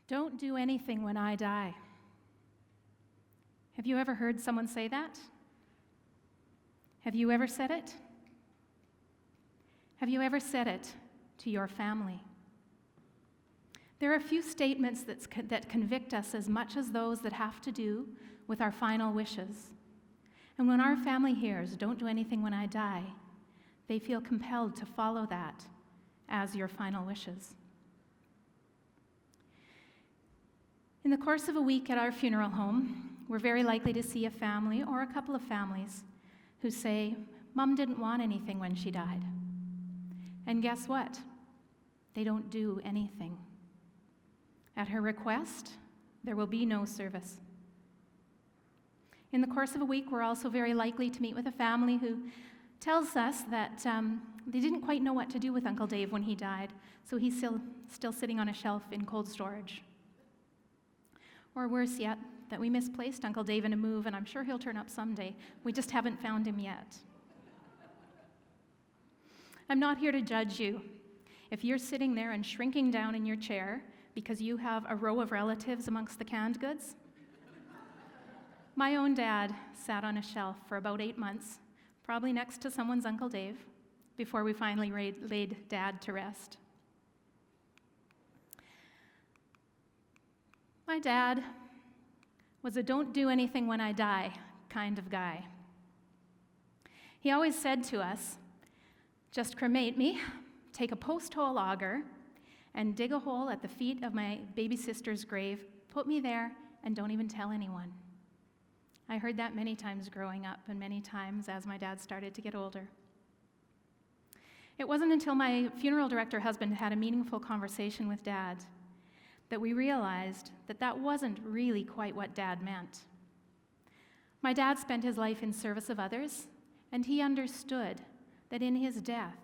Don't do anything when I die. Have you ever heard someone say that? Have you ever said it? Have you ever said it to your family? There are a few statements that convict us as much as those that have to do with our final wishes. And when our family hears, "Don't do anything when I die," they feel compelled to follow that as your final wishes. In the course of a week at our funeral home, we're very likely to see a family or a couple of families who say, "Mom didn't want anything when she died." And guess what? They don't do anything. At her request, there will be no service. In the course of a week, we're also very likely to meet with a family who tells us that they didn't quite know what to do with Uncle Dave when he died, so he's still sitting on a shelf in cold storage. Or worse yet, that we misplaced Uncle Dave in a move, and I'm sure he'll turn up someday. We just haven't found him yet. I'm not here to judge you. If you're sitting there and shrinking down in your chair because you have a row of relatives amongst the canned goods, my own dad sat on a shelf for about 8 months, probably next to someone's Uncle Dave, before we finally laid Dad to rest. My dad was a don't do anything when I die kind of guy. He always said to us, "Just cremate me, take a post-hole auger, and dig a hole at the feet of my baby sister's grave, put me there, and don't even tell anyone." I heard that many times growing up and many times as my dad started to get older. It wasn't until my funeral director husband had a meaningful conversation with Dad that we realized that that wasn't really quite what Dad meant. My dad spent his life in service of others, and he understood that in his death,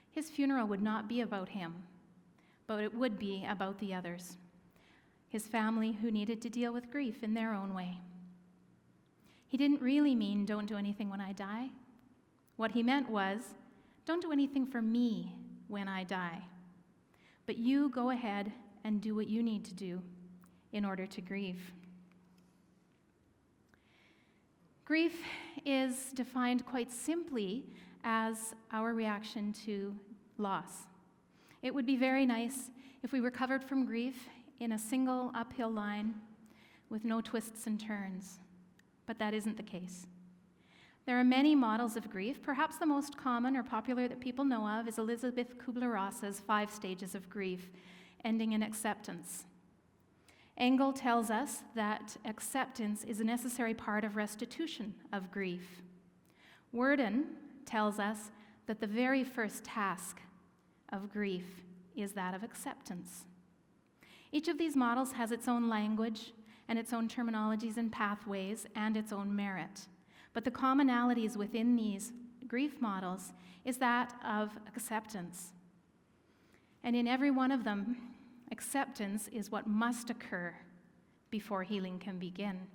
his funeral would not be about him, but it would be about the others, his family who needed to deal with grief in their own way. He didn't really mean, "Don't do anything when I die." What he meant was, "Don't do anything for me when I die, but you go ahead and do what you need to do in order to grieve." Grief is defined quite simply as our reaction to loss. It would be very nice if we recovered from grief in a single uphill line with no twists and turns, but that isn't the case. There are many models of grief. Perhaps the most common or popular that people know of is Elizabeth Kubler-Ross's 5 stages of grief, ending in acceptance. Engel tells us that acceptance is a necessary part of restitution of grief. Worden tells us that the very first task of grief is that of acceptance. Each of these models has its own language and its own terminologies and pathways and its own merit. But the commonalities within these grief models is that of acceptance. And in every one of them, acceptance is what must occur before healing can begin.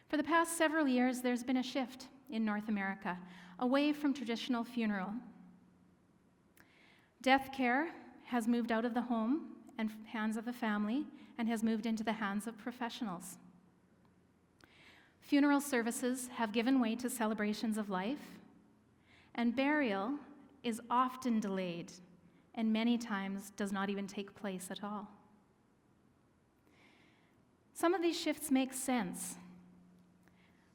For the past several years, there's been a shift in North America away from traditional funeral. Death care has moved out of the home and hands of the family and has moved into the hands of professionals. Funeral services have given way to celebrations of life, and burial is often delayed and many times does not even take place at all. Some of these shifts make sense,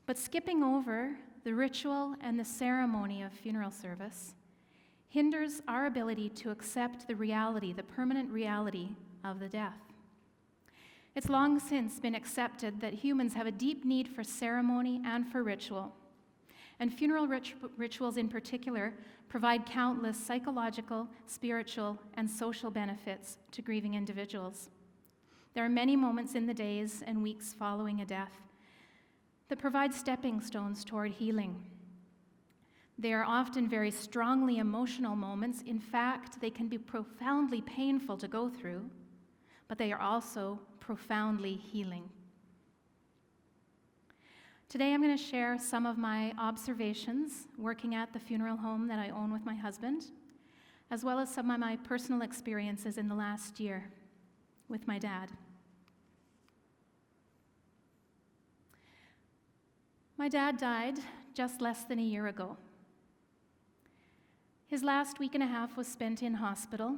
but skipping over the ritual and the ceremony of funeral service hinders our ability to accept the reality, the permanent reality of the death. It's long since been accepted that humans have a deep need for ceremony and for ritual. And funeral rituals in particular provide countless psychological, spiritual, and social benefits to grieving individuals. There are many moments in the days and weeks following a death that provide stepping stones toward healing. They are often very strongly emotional moments. In fact, they can be profoundly painful to go through, but they are also profoundly healing. Today I'm going to share some of my observations working at the funeral home that I own with my husband, as well as some of my personal experiences in the last year with my dad. My dad died just less than a year ago. His last week and a half was spent in hospital,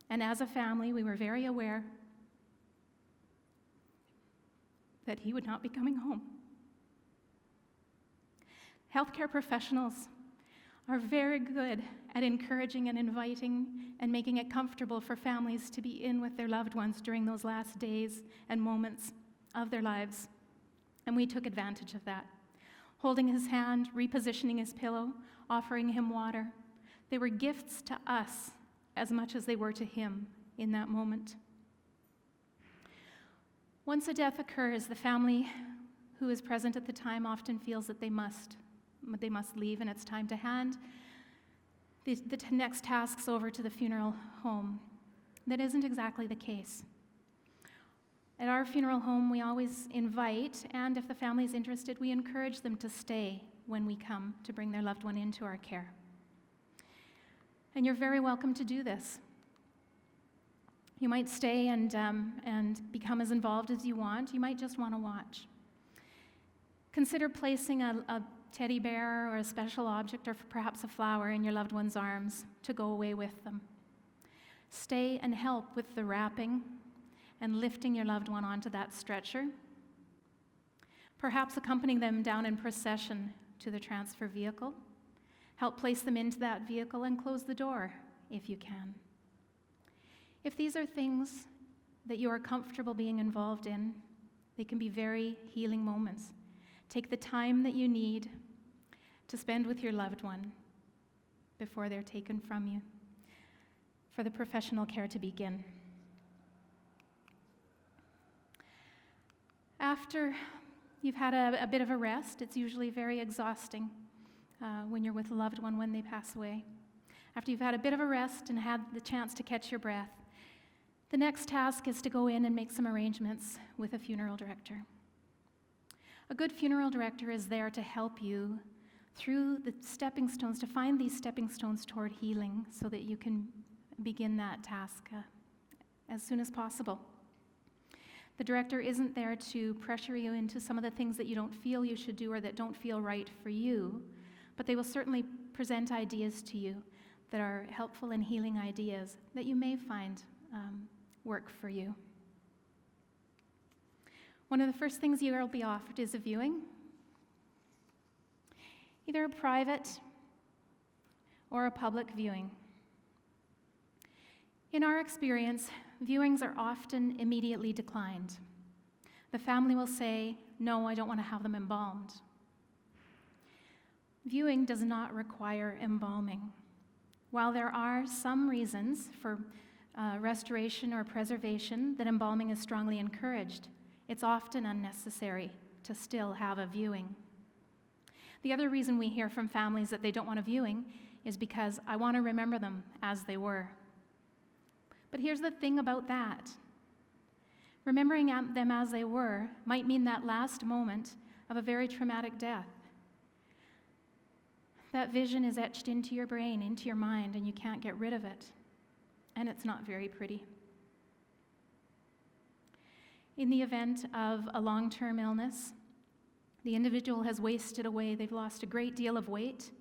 and as a family, we were very aware that he would not be coming home. Healthcare professionals are very good at encouraging and inviting and making it comfortable for families to be in with their loved ones during those last days and moments of their lives. And we took advantage of that. Holding his hand, repositioning his pillow, offering him water. They were gifts to us as much as they were to him in that moment. Once a death occurs, the family who is present at the time often feels that they must leave, and it's time to hand the next tasks over to the funeral home. That isn't exactly the case. At our funeral home, we always invite, and if the family is interested, we encourage them to stay when we come to bring their loved one into our care. And you're very welcome to do this. You might stay and become as involved as you want. You might just want to watch. Consider placing a teddy bear or a special object or perhaps a flower in your loved one's arms to go away with them. Stay and help with the wrapping and lifting your loved one onto that stretcher. Perhaps accompanying them down in procession to the transfer vehicle. Help place them into that vehicle and close the door if you can. If these are things that you are comfortable being involved in, they can be very healing moments. Take the time that you need to spend with your loved one before they're taken from you, for the professional care to begin. After you've had a bit of a rest, it's usually very exhausting when you're with a loved one when they pass away. After you've had a bit of a rest and had the chance to catch your breath, the next task is to go in and make some arrangements with a funeral director. A good funeral director is there to help you through the stepping stones, to find these stepping stones toward healing so that you can begin that task as soon as possible. The director isn't there to pressure you into some of the things that you don't feel you should do or that don't feel right for you, but they will certainly present ideas to you that are helpful and healing ideas that you may find work for you. One of the first things you will be offered is a viewing, either a private or a public viewing. In our experience, viewings are often immediately declined. The family will say, "No, I don't want to have them embalmed." Viewing does not require embalming. While there are some reasons for restoration or preservation that embalming is strongly encouraged, it's often unnecessary to still have a viewing. The other reason we hear from families that they don't want a viewing is because I want to remember them as they were. But here's the thing about that. Remembering them as they were might mean that last moment of a very traumatic death. That vision is etched into your brain, into your mind, and you can't get rid of it. And it's not very pretty. In the event of a long-term illness, the individual has wasted away, they've lost a great deal of weight,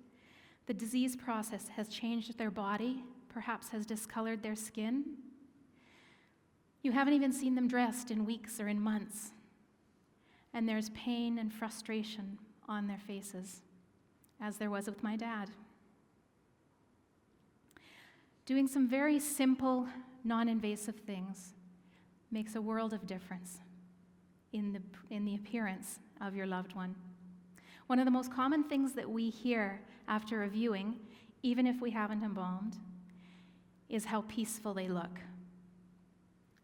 the disease process has changed their body, perhaps has discolored their skin. You haven't even seen them dressed in weeks or in months, and there's pain and frustration on their faces, as there was with my dad. Doing some very simple, non-invasive things makes a world of difference in the appearance of your loved one. One of the most common things that we hear after a viewing, even if we haven't embalmed, is how peaceful they look.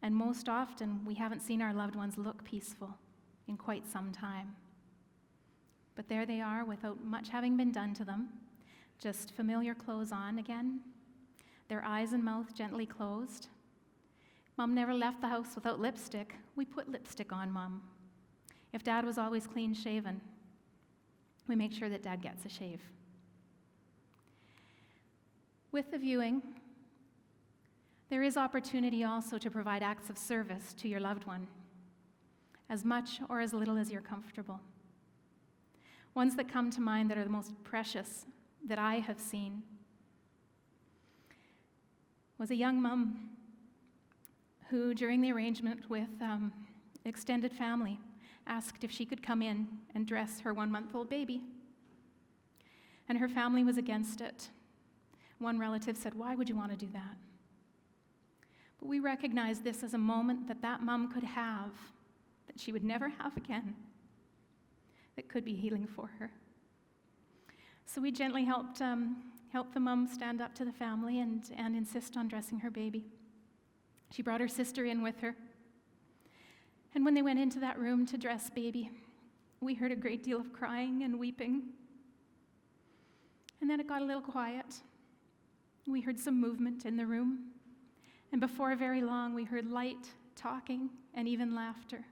And most often, we haven't seen our loved ones look peaceful in quite some time. But there they are, without much having been done to them, just familiar clothes on again, their eyes and mouth gently closed. Mom never left the house without lipstick. We put lipstick on Mom. If Dad was always clean shaven, we make sure that Dad gets a shave. With the viewing, There is opportunity also to provide acts of service to your loved one, as much or as little as you're comfortable. Ones that come to mind that are the most precious that I have seen was a young mom who, during the arrangement with extended family, asked if she could come in and dress her 1-month-old baby. And her family was against it. One relative said, "Why would you want to do that?" But we recognized this as a moment that mom could have, that she would never have again, that could be healing for her. So we gently helped the mom stand up to the family and insist on dressing her baby. She brought her sister in with her. And when they went into that room to dress baby, we heard a great deal of crying and weeping. And then it got a little quiet. We heard some movement in the room. And before very long, we heard light, talking, and even laughter.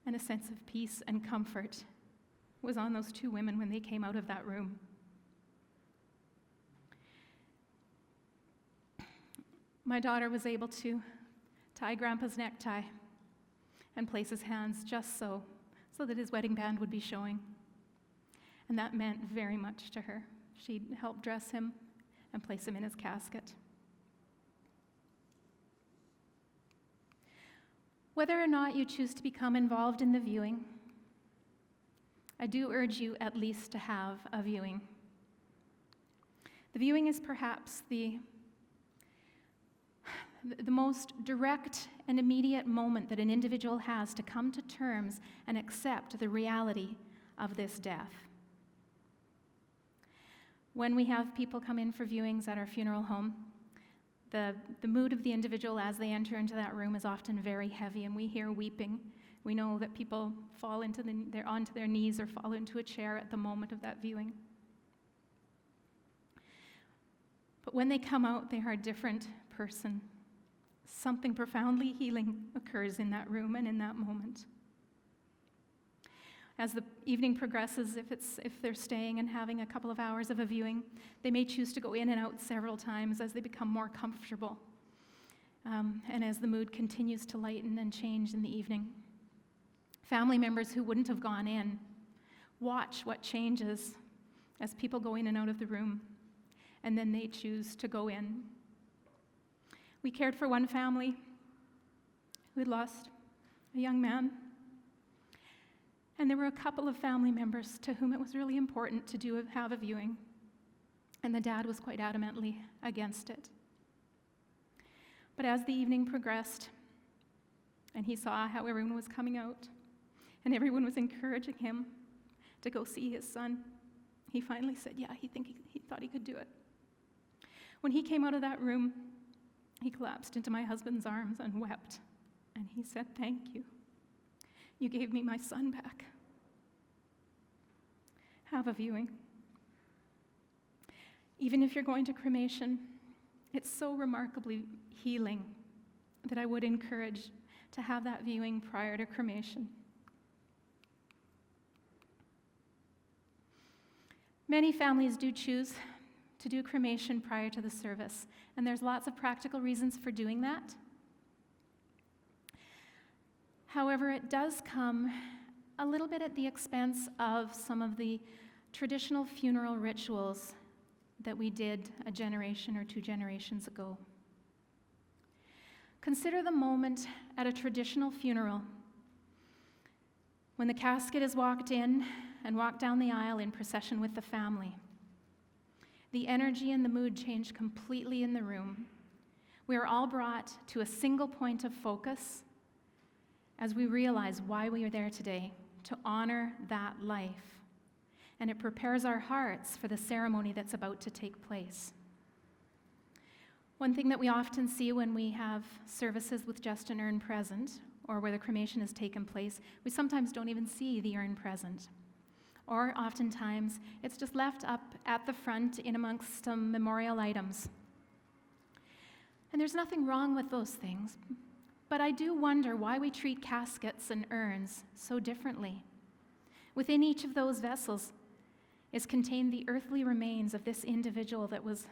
And a sense of peace and comfort was on those two women when they came out of that room. My daughter was able to tie Grandpa's necktie and place his hands just so that his wedding band would be showing. And that meant very much to her. She helped dress him and place him in his casket. Whether or not you choose to become involved in the viewing, I do urge you at least to have a viewing. The viewing is perhaps the most direct and immediate moment that an individual has to come to terms and accept the reality of this death. When we have people come in for viewings at our funeral home, the mood of the individual as they enter into that room is often very heavy, and we hear weeping. We know that people fall onto their knees or fall into a chair at the moment of that viewing. But when they come out, they are a different person. Something profoundly healing occurs in that room and in that moment. As the evening progresses, if they're staying and having a couple of hours of a viewing, they may choose to go in and out several times as they become more comfortable, and as the mood continues to lighten and change in the evening. Family members who wouldn't have gone in watch what changes as people go in and out of the room, and then they choose to go in. We cared for one family who had lost a young man. And there were a couple of family members to whom it was really important to have a viewing. And the dad was quite adamantly against it. But as the evening progressed, and he saw how everyone was coming out, and everyone was encouraging him to go see his son, he finally said, yeah, he thought he could do it. When he came out of that room, he collapsed into my husband's arms and wept. And he said, "Thank you. You gave me my son back." Have a viewing. Even if you're going to cremation, it's so remarkably healing that I would encourage to have that viewing prior to cremation. Many families do choose to do cremation prior to the service, and there's lots of practical reasons for doing that. However, it does come a little bit at the expense of some of the traditional funeral rituals that we did a generation or 2 generations ago. Consider the moment at a traditional funeral when the casket is walked in and walked down the aisle in procession with the family. The energy and the mood change completely in the room. We are all brought to a single point of focus as we realize why we are there today, to honor that life. And it prepares our hearts for the ceremony that's about to take place. One thing that we often see when we have services with just an urn present, or where the cremation has taken place, we sometimes don't even see the urn present. Or oftentimes, it's just left up at the front in amongst some memorial items. And there's nothing wrong with those things, but I do wonder why we treat caskets and urns so differently. Within each of those vessels is contained the earthly remains of this individual that was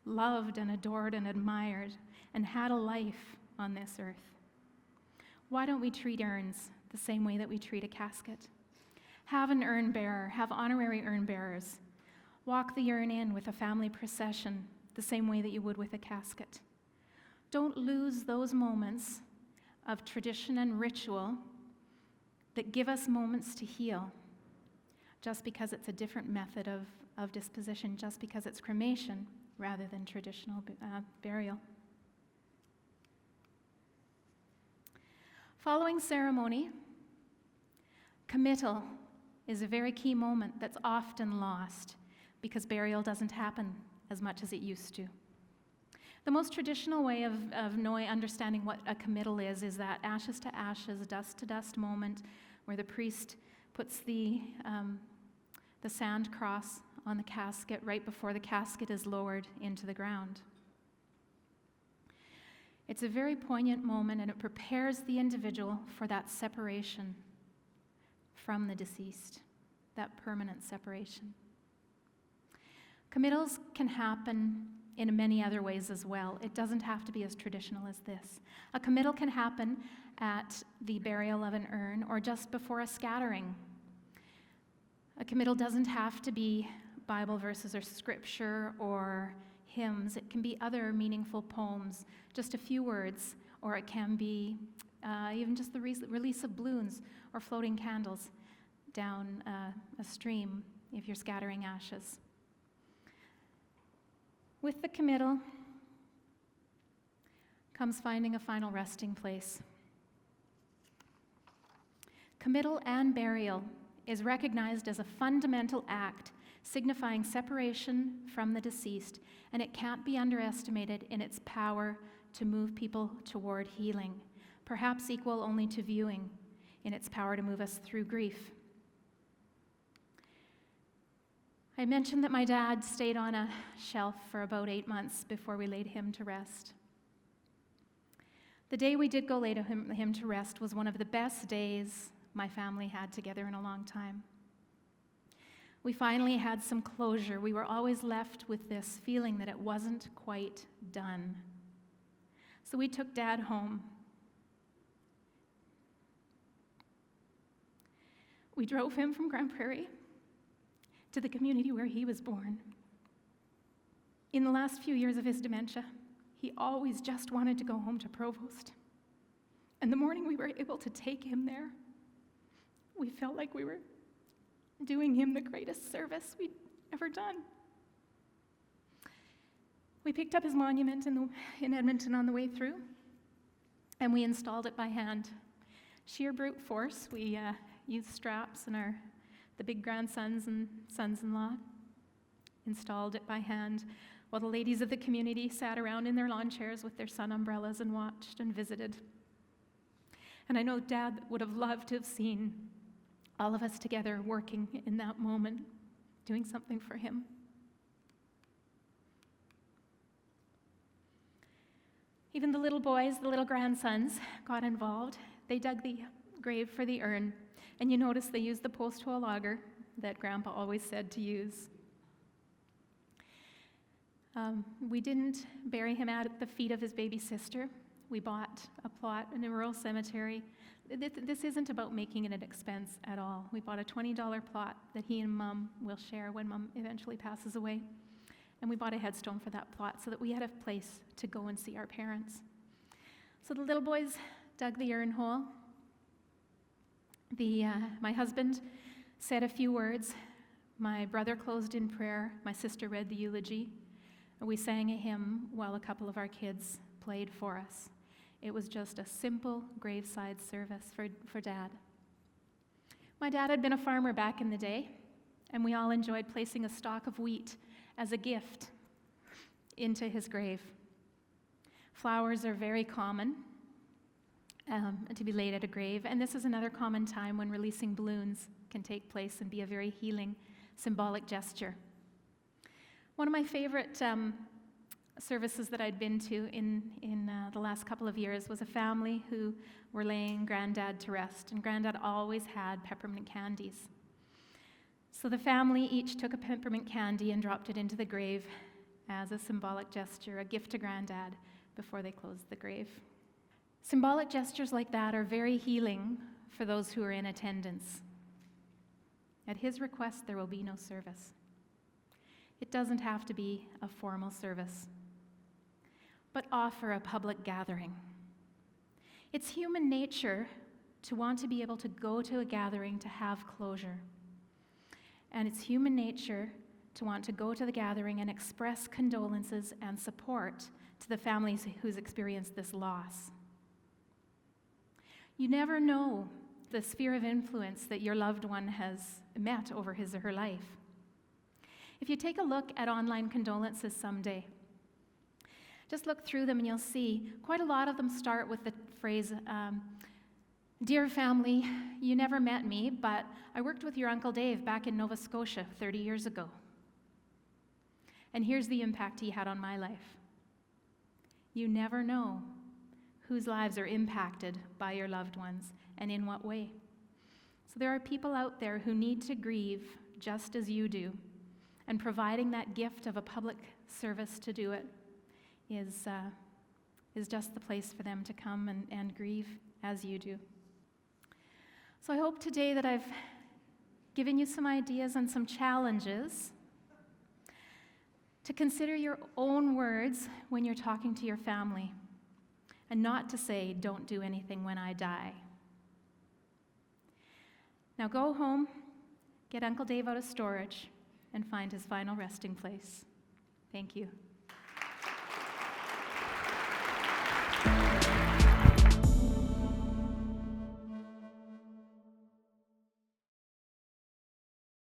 loved and adored and admired, and had a life on this earth. Why don't we treat urns the same way that we treat a casket? Have an urn bearer, have honorary urn bearers. Walk the urn in with a family procession the same way that you would with a casket. Don't lose those moments of tradition and ritual that give us moments to heal just because it's a different method of disposition, just because it's cremation rather than traditional burial. Following ceremony, committal is a very key moment that's often lost because burial doesn't happen as much as it used to. The most traditional way of understanding what a committal is that ashes to ashes, dust to dust moment where the priest puts the sand cross on the casket right before the casket is lowered into the ground. It's a very poignant moment, and it prepares the individual for that separation from the deceased, that permanent separation. Committals can happen in many other ways as well. It doesn't have to be as traditional as this. A committal can happen at the burial of an urn or just before a scattering. A committal doesn't have to be Bible verses or scripture or hymns. It can be other meaningful poems, just a few words, or it can be even just the release of balloons or floating candles down a stream if you're scattering ashes. With the committal comes finding a final resting place. Committal and burial is recognized as a fundamental act signifying separation from the deceased, and it can't be underestimated in its power to move people toward healing, perhaps equal only to viewing in its power to move us through grief. I mentioned that my dad stayed on a shelf for about 8 months before we laid him to rest. The day we did go lay him to rest was one of the best days my family had together in a long time. We finally had some closure. We were always left with this feeling that it wasn't quite done. So we took Dad home. We drove him from Grande Prairie to the community where he was born. In the last few years of his dementia, he always just wanted to go home to Provost. And the morning we were able to take him there, we felt like we were doing him the greatest service we'd ever done. We picked up his monument in Edmonton on the way through, and we installed it by hand. Sheer brute force. We used straps and the big grandsons and sons-in-law installed it by hand while the ladies of the community sat around in their lawn chairs with their sun umbrellas and watched and visited. And I know Dad would have loved to have seen all of us together working in that moment, doing something for him. Even the little boys, the little grandsons, got involved. They dug the grave for the urn, and you notice they used the post-hole auger that Grandpa always said to use. We didn't bury him at the feet of his baby sister. We bought a plot in a rural cemetery. This isn't about making it an expense at all. We bought a $20 plot that he and Mom will share when Mom eventually passes away. And we bought a headstone for that plot so that we had a place to go and see our parents. So the little boys dug the urn hole. My husband said a few words. My brother closed in prayer. My sister read the eulogy. And we sang a hymn while a couple of our kids played for us. It was just a simple graveside service for Dad. My dad had been a farmer back in the day, and we all enjoyed placing a stalk of wheat as a gift into his grave. Flowers are very common to be laid at a grave, and this is another common time when releasing balloons can take place and be a very healing, symbolic gesture. One of my favorite services that I'd been to in the last couple of years was a family who were laying Granddad to rest, and Granddad always had peppermint candies. So the family each took a peppermint candy and dropped it into the grave, as a symbolic gesture, a gift to Granddad before they close the grave. Symbolic gestures like that are very healing for those who are in attendance. At his request, there will be no service. It doesn't have to be a formal service, but offer a public gathering. It's human nature to want to be able to go to a gathering to have closure. And it's human nature to want to go to the gathering and express condolences and support to the families who's experienced this loss. You never know the sphere of influence that your loved one has met over his or her life. If you take a look at online condolences someday, just look through them and you'll see quite a lot of them start with the phrase, "Dear family, you never met me, but I worked with your Uncle Dave back in Nova Scotia 30 years ago. And here's the impact he had on my life." You never know whose lives are impacted by your loved ones and in what way. So there are people out there who need to grieve just as you do, and providing that gift of a public service to do it is just the place for them to come and grieve as you do. So I hope today that I've given you some ideas and some challenges to consider your own words when you're talking to your family, and not to say, "Don't do anything when I die." Now go home, get Uncle Dave out of storage, and find his final resting place. Thank you.